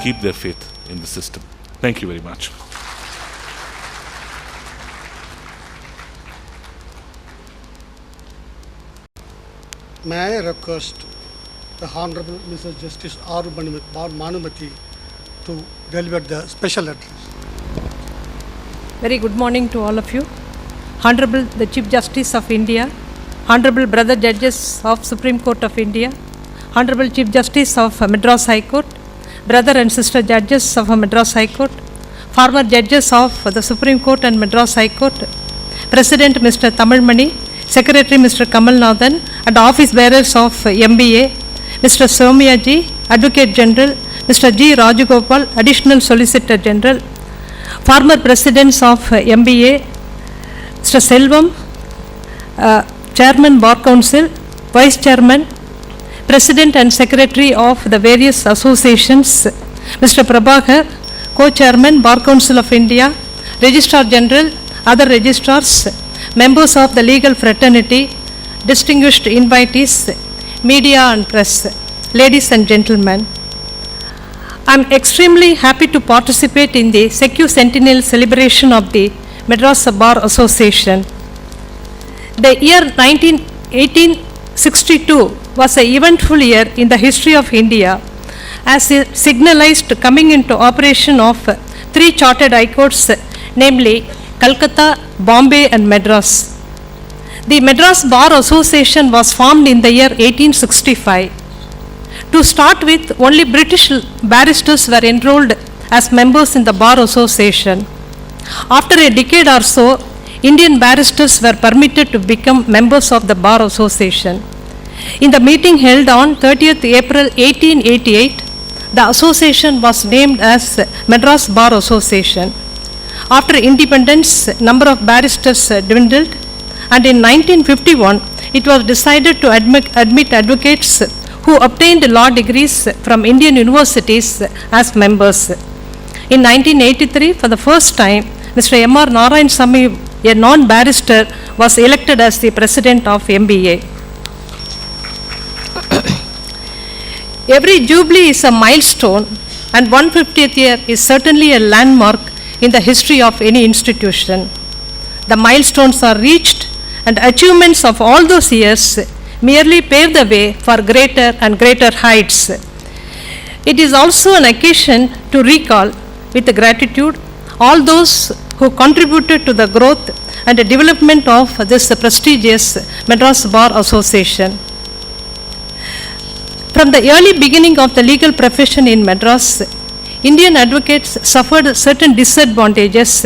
keep their faith in the system. Thank you very much. May I request the Honorable Mr. Justice R. Manumati to deliver the special address. Very good morning to all of you. Honorable the Chief Justice of India, Honorable Brother Judges of Supreme Court of India, Honorable Chief Justice of Madras High Court, Brother and Sister Judges of Madras High Court, former Judges of the Supreme Court and Madras High Court, President Mr. Tamil Mani, Secretary Mr. Kamal Nathan, and Office Bearers of MBA, Mr. Soumya Ji, Advocate General, Mr. G. Rajagopal, Additional Solicitor General, former Presidents of MBA, Mr. Selvam, Chairman Bar Council, Vice Chairman, President and Secretary of the various associations, Mr. Prabhakar, Co-Chairman Bar Council of India, Registrar General, other registrars, members of the legal fraternity, distinguished invitees, media and press, ladies and gentlemen. I am extremely happy to participate in the Secu-Centennial celebration of the Madras Bar Association. The year 1862 was an eventful year in the history of India, as it signalized coming into operation of three chartered high courts, namely Calcutta, Bombay and Madras. The Madras Bar Association was formed in the year 1865. To start with, only British barristers were enrolled as members in the Bar Association. After a decade or so, Indian barristers were permitted to become members of the Bar Association. In the meeting held on 30th April 1888, the association was named as Madras Bar Association. After independence, number of barristers dwindled, and in 1951, it was decided to admit advocates who obtained law degrees from Indian universities as members. In 1983, for the first time, Mr. M.R. Narayanasamy, a non-barrister, was elected as the president of MBA. Every jubilee is a milestone, and 150th year is certainly a landmark in the history of any institution. The milestones are reached, and achievements of all those years merely pave the way for greater and greater heights. It is also an occasion to recall with gratitude all those who contributed to the growth and the development of this prestigious Madras Bar Association. From the early beginning of the legal profession in Madras, Indian advocates suffered certain disadvantages,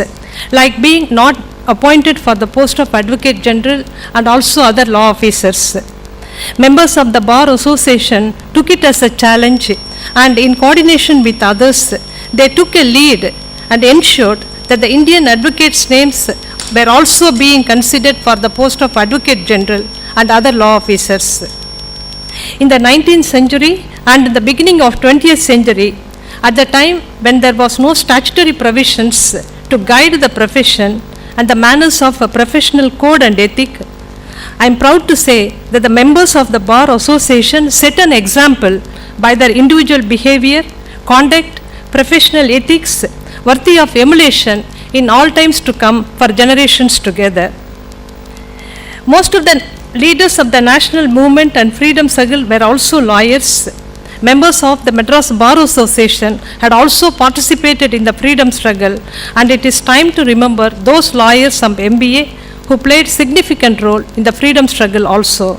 like being not appointed for the post of Advocate General and also other law officers. Members of the Bar Association took it as a challenge, and in coordination with others, they took a lead and ensured that the Indian advocates' names were also being considered for the post of Advocate General and other law officers. In the 19th century and in the beginning of 20th century, at the time when there was no statutory provisions to guide the profession and the manners of a professional code and ethic, I am proud to say that the members of the Bar Association set an example by their individual behavior, conduct, professional ethics worthy of emulation in all times to come for generations together. Most of the leaders of the national movement and freedom struggle were also lawyers. Members of the Madras Bar Association had also participated in the freedom struggle, and it is time to remember those lawyers from MBA who played significant role in the freedom struggle also.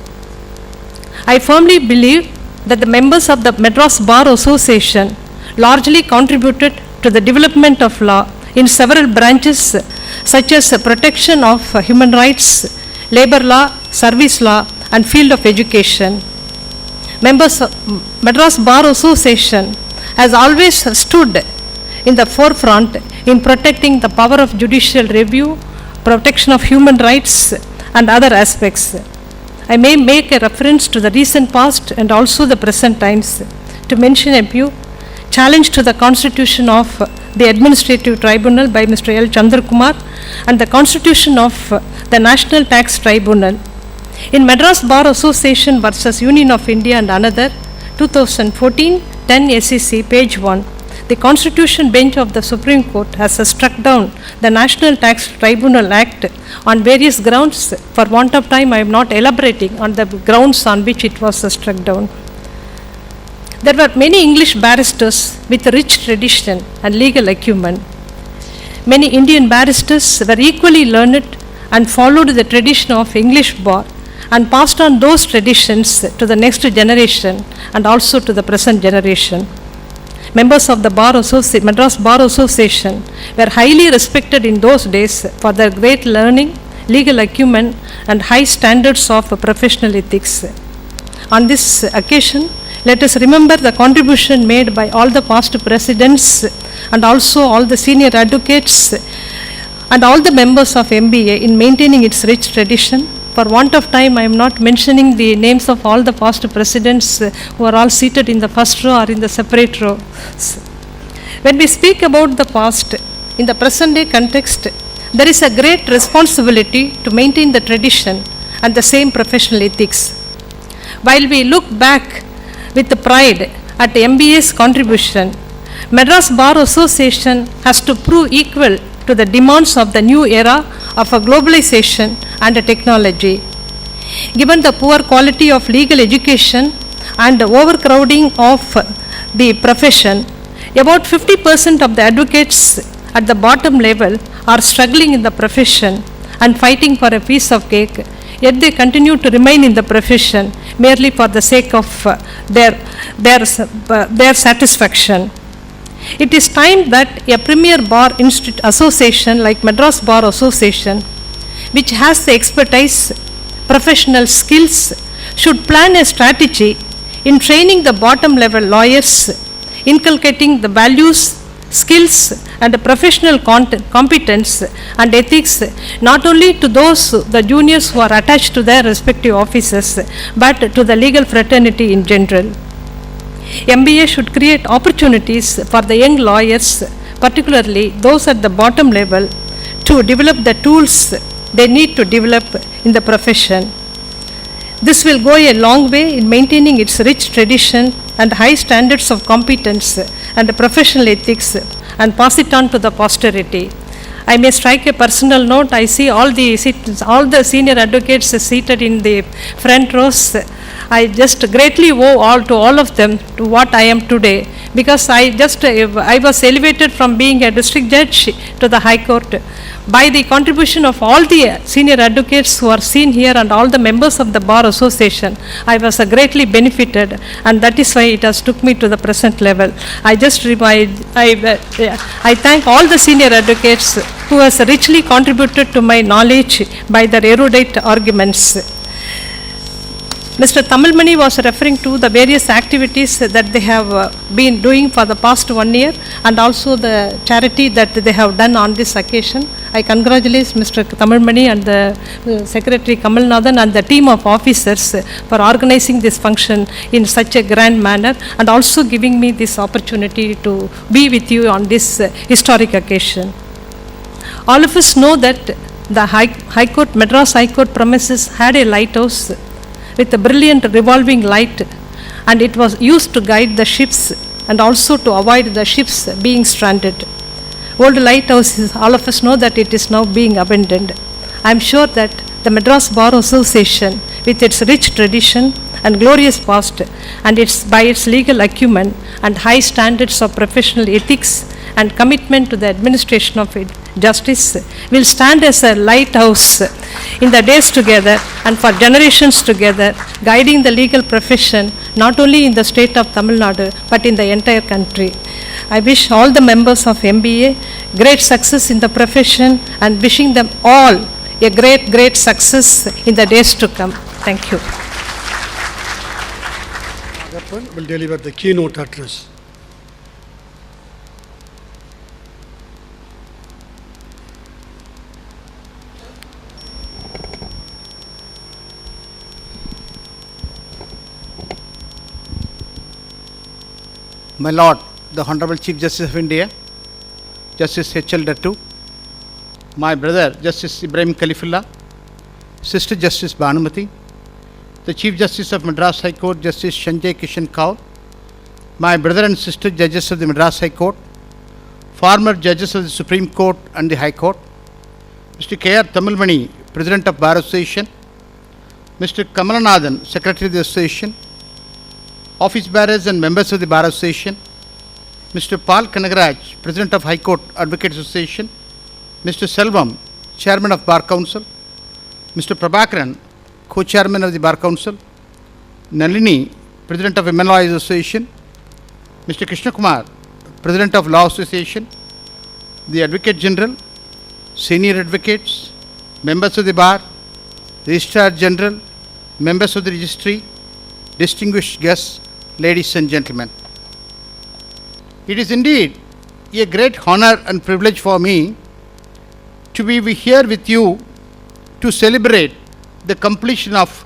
I firmly believe that the members of the Madras Bar Association largely contributed to the development of law in several branches, such as protection of human rights, labor law, service law, and field of education. Members of Madras Bar Association has always stood in the forefront in protecting the power of judicial review, protection of human rights, and other aspects. I may make a reference to the recent past and also the present times to mention a few. Challenge to the Constitution of the Administrative Tribunal by Mr. L. Chandrakumar and the Constitution of the National Tax Tribunal. In Madras Bar Association versus Union of India and another, 2014, 10 SEC, page 1, the Constitution Bench of the Supreme Court has struck down the National Tax Tribunal Act on various grounds. For want of time, I am not elaborating on the grounds on which it was struck down. There were many English barristers with rich tradition and legal acumen. Many Indian barristers were equally learned and followed the tradition of English bar and passed on those traditions to the next generation and also to the present generation. Members of the Madras Bar Association were highly respected in those days for their great learning, legal acumen, and high standards of professional ethics. On this occasion, let us remember the contribution made by all the past presidents and also all the senior advocates and all the members of MBA in maintaining its rich tradition. For want of time, I am not mentioning the names of all the past presidents who are all seated in the first row or in the separate row. When we speak about the past, in the present day context, there is a great responsibility to maintain the tradition and the same professional ethics. While we look back with pride at MBA's contribution, Madras Bar Association has to prove equal to the demands of the new era of a globalization and a technology. Given the poor quality of legal education and the overcrowding of the profession, about 50% of the advocates at the bottom level are struggling in the profession and fighting for a piece of cake, yet they continue to remain in the profession merely for the sake of their satisfaction. It is time that a premier bar association like Madras Bar Association, which has the expertise, professional skills, should plan a strategy in training the bottom level lawyers, inculcating the values, skills and the professional competence and ethics not only to those, the juniors who are attached to their respective offices, but to the legal fraternity in general. MBA should create opportunities for the young lawyers, particularly those at the bottom level, to develop the tools they need to develop in the profession. This will go a long way in maintaining its rich tradition and high standards of competence and professional ethics and pass it on to the posterity. I may strike a personal note. I see all the senior advocates seated in the front rows. I just greatly owe to all of them to what I am today, because I was elevated from being a district judge to the High Court by the contribution of all the senior advocates who are seen here and all the members of the Bar Association. I was greatly benefited, and that is why it has took me to the present level. I thank all the senior advocates who has richly contributed to my knowledge by their erudite arguments. Mr. Tamilmani was referring to the various activities that they have been doing for the past 1 year and also the charity that they have done on this occasion. I congratulate Mr. Tamilmani and the Secretary Kamalnathan and the team of officers for organizing this function in such a grand manner and also giving me this opportunity to be with you on this historic occasion. All of us know that the High Court, Madras High Court premises had a lighthouse with a brilliant revolving light, and it was used to guide the ships and also to avoid the ships being stranded. Old lighthouses, all of us know that it is now being abandoned. I am sure that the Madras Bar Association, with its rich tradition and glorious past, and by its legal acumen and high standards of professional ethics and commitment to the administration of justice, will stand as a lighthouse in the days together and for generations together, guiding the legal profession not only in the state of Tamil Nadu but in the entire country. I wish all the members of MBA great success in the profession and wishing them all a great success in the days to come. Thank you. Agappan will deliver the keynote address. My Lord, the Honorable Chief Justice of India, Justice H.L. Dattu, my brother Justice Ibrahim Khalifullah, Sister Justice Bhanumati, the Chief Justice of Madras High Court, Justice Sanjay Kishan Kaur, my brother and sister judges of the Madras High Court, former judges of the Supreme Court and the High Court, Mr. K.R. Tamilmani, President of Bar Association, Mr. Kamalanathan, Secretary of the Association, office bearers and members of the Bar Association, Mr. Paul Kanagaraj, President of High Court Advocates Association, Mr. Selvam, Chairman of Bar Council, Mr. Prabhakaran, Co-Chairman of the Bar Council, Nalini, President of Women Lawyers Association, Mr. Krishna Kumar, President of Law Association, the Advocate General, senior advocates, members of the Bar, Registrar General, members of the Registry, distinguished guests, ladies and gentlemen. It is indeed a great honor and privilege for me to be here with you to celebrate the completion of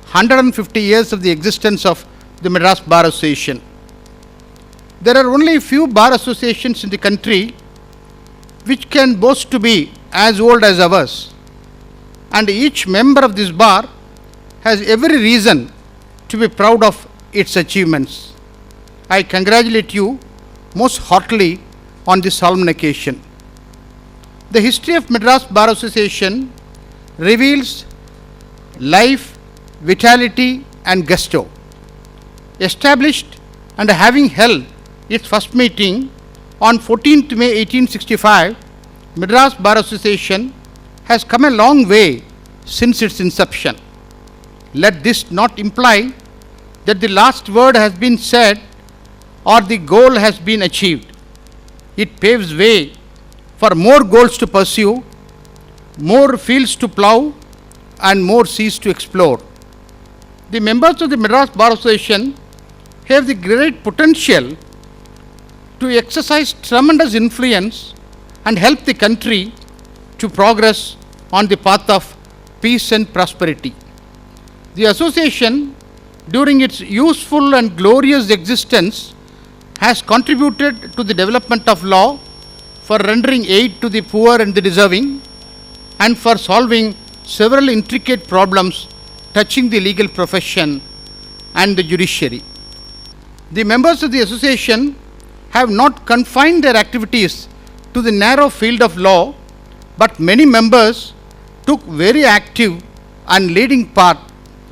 150 years of the existence of the Madras Bar Association. There are only a few bar associations in the country which can boast to be as old as ours, and each member of this bar has every reason to be proud of its achievements. I congratulate you most heartily on this solemn occasion. The history of Madras Bar Association reveals life, vitality and gusto. Established and having held its first meeting on 14th May 1865, Madras Bar Association has come a long way since its inception. Let this not imply that the last word has been said or the goal has been achieved. It paves way for more goals to pursue, more fields to plough, and more seas to explore. The members of the Madras Bar Association have the great potential to exercise tremendous influence and help the country to progress on the path of peace and prosperity. The association, during its useful and glorious existence, has contributed to the development of law for rendering aid to the poor and the deserving, and for solving several intricate problems touching the legal profession and the judiciary. The members of the association have not confined their activities to the narrow field of law, but many members took very active and leading part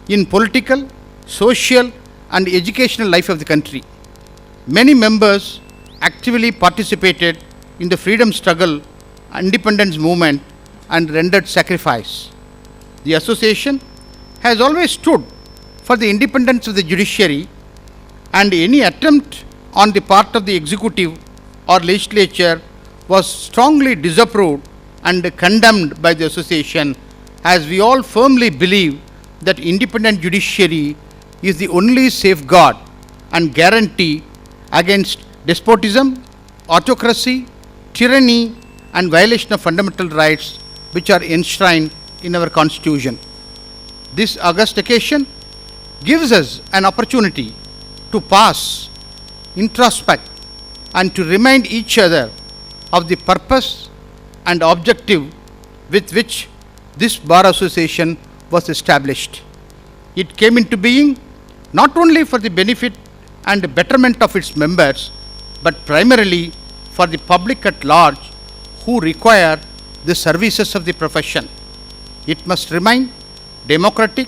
in political, social and educational life of the country. Many members actively participated in the freedom struggle, independence movement and rendered sacrifice. The association has always stood for the independence of the judiciary, and any attempt on the part of the executive or legislature was strongly disapproved and condemned by the association, as we all firmly believe that independent judiciary is the only safeguard and guarantee against despotism, autocracy, tyranny and violation of fundamental rights which are enshrined in our Constitution. This august occasion gives us an opportunity to pause, introspect and to remind each other of the purpose and objective with which this Bar Association was established. It came into being not only for the benefit and betterment of its members, but primarily for the public at large who require the services of the profession. It must remain democratic,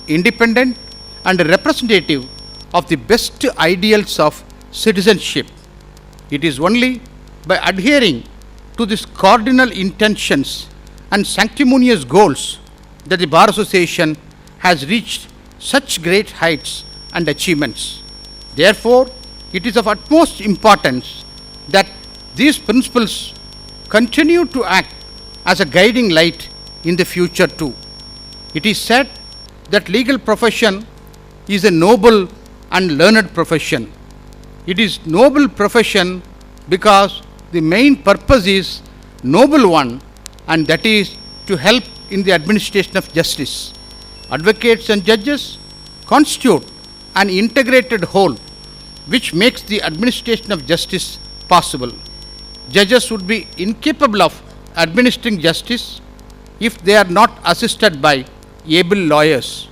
independent and representative of the best ideals of citizenship. It is only by adhering to these cardinal intentions and sanctimonious goals that the Bar Association has reached such great heights and achievements. Therefore, it is of utmost importance that these principles continue to act as a guiding light in the future too. It is said that legal profession is a noble and learned profession. It is noble profession because the main purpose is noble one, and that is to help in the administration of justice. Advocates and judges constitute an integrated whole which makes the administration of justice possible. Judges would be incapable of administering justice if they are not assisted by able lawyers.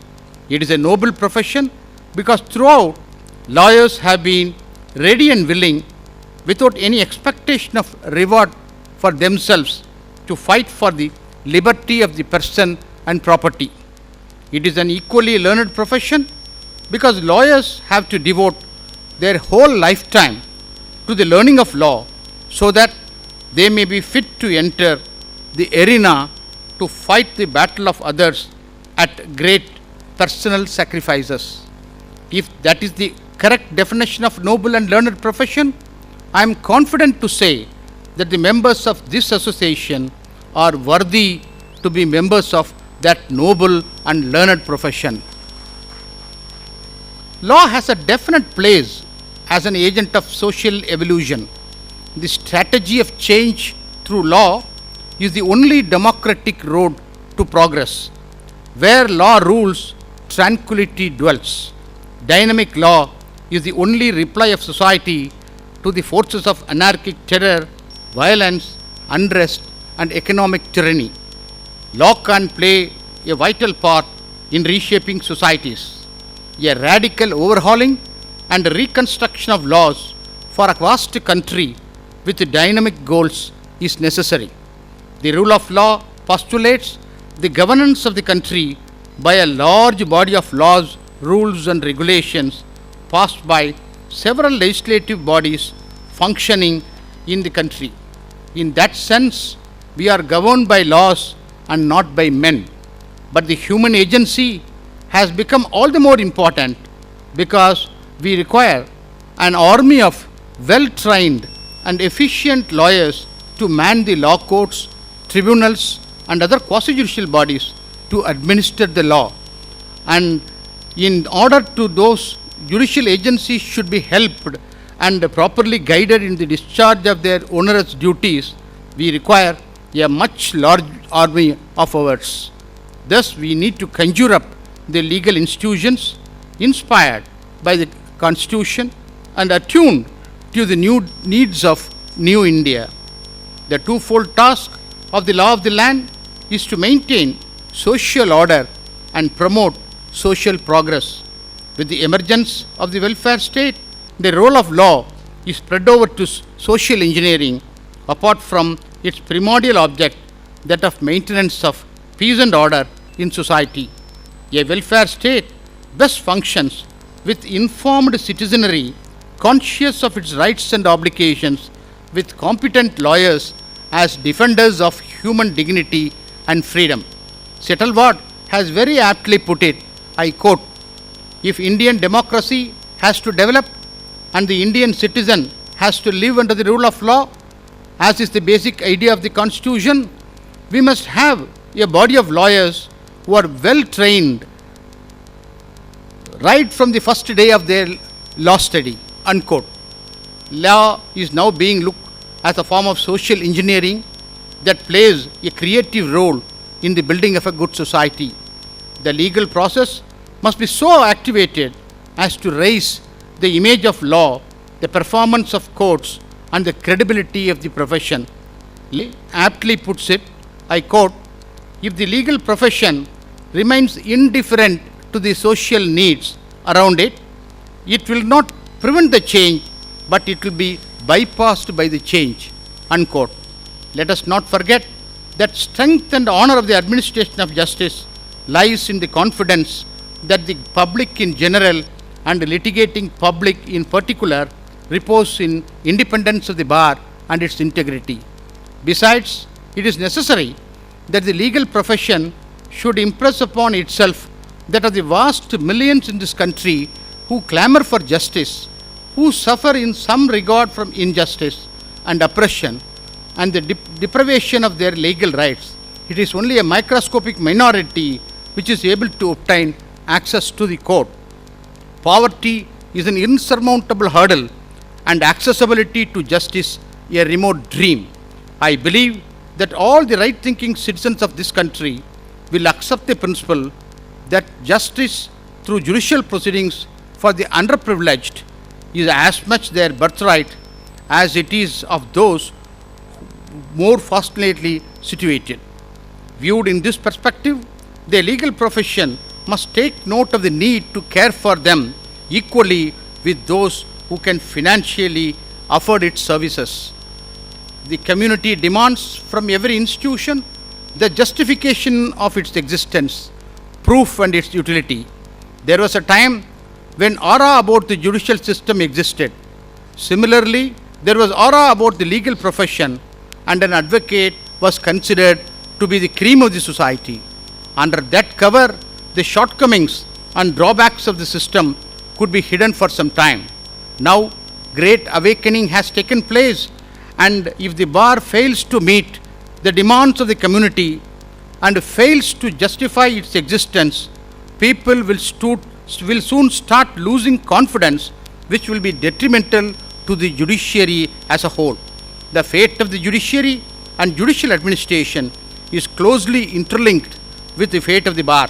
It is a noble profession because throughout lawyers have been ready and willing, without any expectation of reward for themselves, to fight for the liberty of the person and property. It is an equally learned profession because lawyers have to devote their whole lifetime to the learning of law so that they may be fit to enter the arena to fight the battle of others at great personal sacrifices. If that is the correct definition of noble and learned profession, I am confident to say that the members of this association are worthy to be members of that noble and learned profession. Law has a definite place as an agent of social evolution. The strategy of change through law is the only democratic road to progress. Where law rules, tranquility dwells. Dynamic law is the only reply of society to the forces of anarchic terror, violence, unrest, and economic tyranny. Law can play a vital part in reshaping societies. A radical overhauling and reconstruction of laws for a vast country with dynamic goals is necessary. The rule of law postulates the governance of the country by a large body of laws, rules, and regulations passed by several legislative bodies functioning in the country. In that sense, we are governed by laws and not by men. But the human agency has become all the more important because we require an army of well-trained and efficient lawyers to man the law courts, tribunals, and other quasi-judicial bodies to administer the law. And in order to those judicial agencies should be helped and properly guided in the discharge of their onerous duties, we require a much large army of ours. Thus, we need to conjure up the legal institutions inspired by the Constitution and attuned to the new needs of New India. The twofold task of the law of the land is to maintain social order and promote social progress. With the emergence of the welfare state, the role of law is spread over to social engineering apart from its primordial object, that of maintenance of peace and order in society. A welfare state best functions with informed citizenry, conscious of its rights and obligations, with competent lawyers as defenders of human dignity and freedom. Settleward has very aptly put it, I quote, "If Indian democracy has to develop and the Indian citizen has to live under the rule of law, as is the basic idea of the Constitution, we must have a body of lawyers who are well trained right from the first day of their law study," unquote. Law is now being looked as a form of social engineering that plays a creative role in the building of a good society. The legal process must be so activated as to raise the image of law, the performance of courts, and the credibility of the profession. Aptly puts it, I quote, "If the legal profession remains indifferent to the social needs around it, it will not prevent the change, but it will be bypassed by the change," unquote. Let us not forget that strength and honor of the administration of justice lies in the confidence that the public in general and the litigating public in particular repose in independence of the bar and its integrity. Besides, it is necessary that the legal profession should impress upon itself that of the vast millions in this country who clamor for justice, who suffer in some regard from injustice and oppression and the deprivation of their legal rights, it is only a microscopic minority which is able to obtain access to the court. Poverty is an insurmountable hurdle and accessibility to justice a remote dream. I believe that all the right-thinking citizens of this country will accept the principle that justice through judicial proceedings for the underprivileged is as much their birthright as it is of those more fortunately situated. Viewed in this perspective, the legal profession must take note of the need to care for them equally with those who can financially afford its services. The community demands from every institution the justification of its existence, proof and its utility. There was a time when aura about the judicial system existed. Similarly, there was aura about the legal profession, and an advocate was considered to be the cream of the society. Under that cover, the shortcomings and drawbacks of the system could be hidden for some time. Now, great awakening has taken place, and if the bar fails to meet the demands of the community and fails to justify its existence, people will soon start losing confidence, which will be detrimental to the judiciary as a whole. The fate of the judiciary and judicial administration is closely interlinked with the fate of the bar.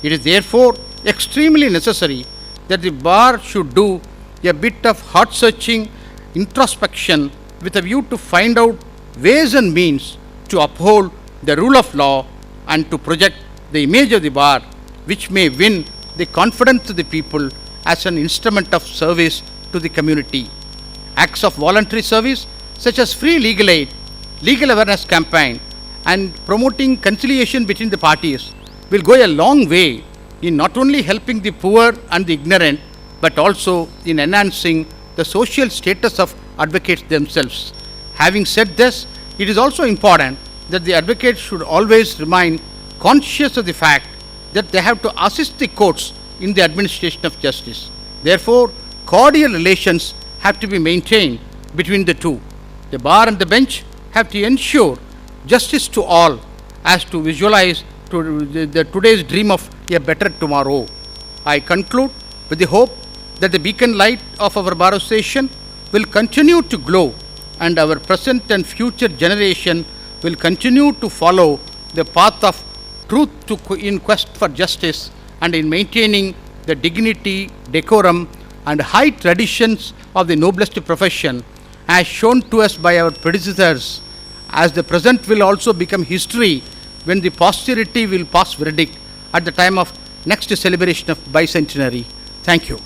It is therefore extremely necessary that the bar should do a bit of heart-searching introspection with a view to find out ways and means to uphold the rule of law and to project the image of the bar, which may win the confidence of the people as an instrument of service to the community. Acts of voluntary service such as free legal aid, legal awareness campaign, and promoting conciliation between the parties will go a long way in not only helping the poor and the ignorant, but also in enhancing the social status of advocates themselves. Having said this, it is also important that the advocates should always remain conscious of the fact that they have to assist the courts in the administration of justice. Therefore, cordial relations have to be maintained between the two. The bar and the bench have to ensure justice to all as to visualize today's dream of a better tomorrow. I conclude with the hope that the beacon light of our Bar Association will continue to glow, and our present and future generation will continue to follow the path of truth in quest for justice and in maintaining the dignity, decorum, and high traditions of the noblest profession as shown to us by our predecessors, as the present will also become history when the posterity will pass verdict at the time of next celebration of bicentenary. Thank you.